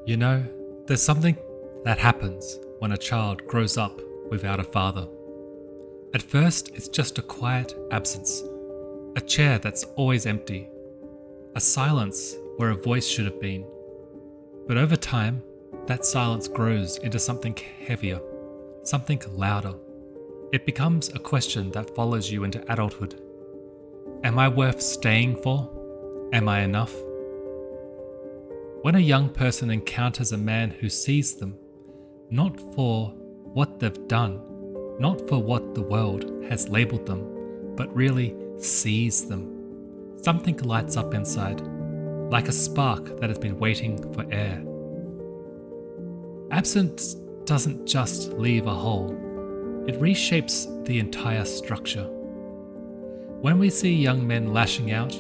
You know, there's something that happens when a child grows up without a father. At first, it's just a quiet absence, a chair that's always empty, a silence where a voice should have been. But over time, that silence grows into something heavier, something louder. It becomes a question that follows you into adulthood. Am I worth staying for? Am I enough? When a young person encounters a man who sees them, not for what they've done, not for what the world has labelled them, but really sees them, something lights up inside, like a spark that has been waiting for air. Absence doesn't just leave a hole, it reshapes the entire structure. When we see young men lashing out,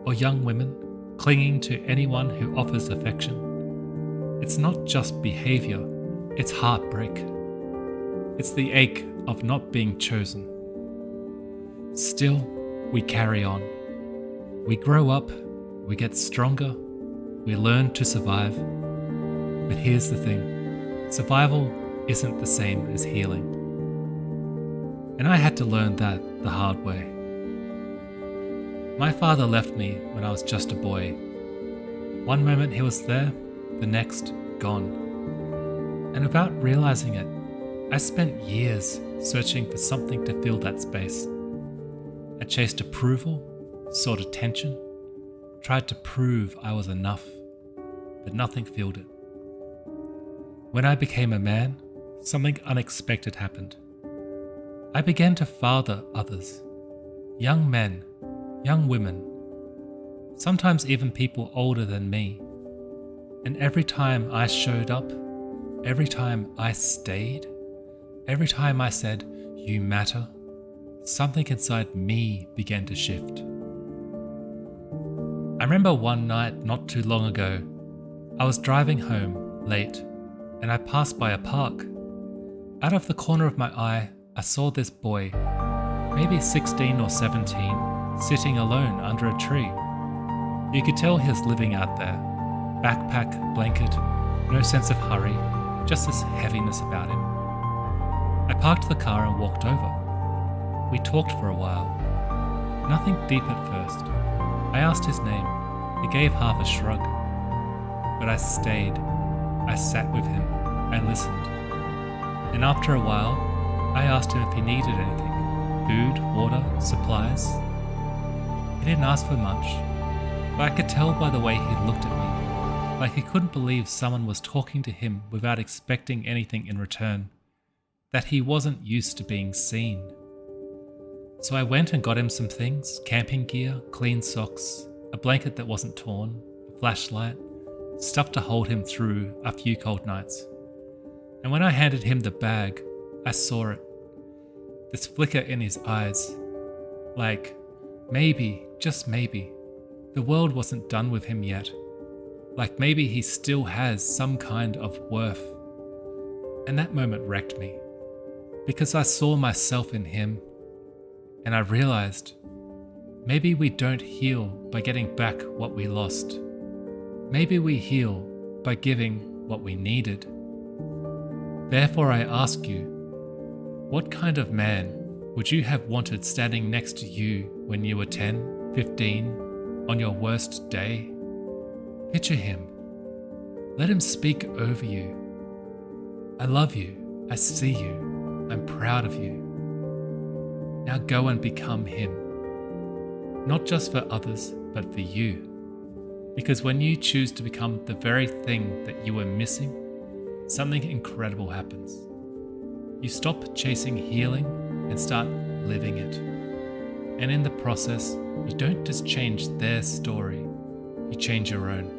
or young women clinging to anyone who offers affection, it's not just behaviour, it's heartbreak. It's the ache of not being chosen. Still, we carry on. We grow up, we get stronger, we learn to survive. But here's the thing, survival isn't the same as healing. And I had to learn that the hard way. My father left me when I was just a boy. One moment he was there, the next gone. And without realizing it, I spent years searching for something to fill that space. I chased approval, sought attention, tried to prove I was enough, but nothing filled it. When I became a man, something unexpected happened. I began to father others, young men, young women, sometimes even people older than me. And every time I showed up, every time I stayed, every time I said, "You matter," something inside me began to shift. I remember one night not too long ago, I was driving home late and I passed by a park. Out of the corner of my eye, I saw this boy, maybe 16 or 17, sitting alone under a tree. You could tell he was living out there. Backpack, blanket, no sense of hurry, just this heaviness about him. I parked the car and walked over. We talked for a while. Nothing deep at first. I asked his name. He gave half a shrug. But I stayed. I sat with him. I listened. And after a while, I asked him if he needed anything. Food, water, supplies. He didn't ask for much, but I could tell by the way he looked at me, like he couldn't believe someone was talking to him without expecting anything in return, that he wasn't used to being seen. So I went and got him some things, camping gear, clean socks, a blanket that wasn't torn, a flashlight, stuff to hold him through a few cold nights. And when I handed him the bag, I saw it. This flicker in his eyes, like maybe, just maybe, the world wasn't done with him yet. Like maybe he still has some kind of worth. And that moment wrecked me, because I saw myself in him, and I realized maybe we don't heal by getting back what we lost. Maybe we heal by giving what we needed. Therefore I ask you, what kind of man would you have wanted standing next to you when you were 10, 15, on your worst day? Picture him. Let him speak over you. I love you. I see you. I'm proud of you. Now go and become him. Not just for others, but for you. Because when you choose to become the very thing that you were missing, something incredible happens. You stop chasing healing and start living it. And in the process, you don't just change their story, you change your own.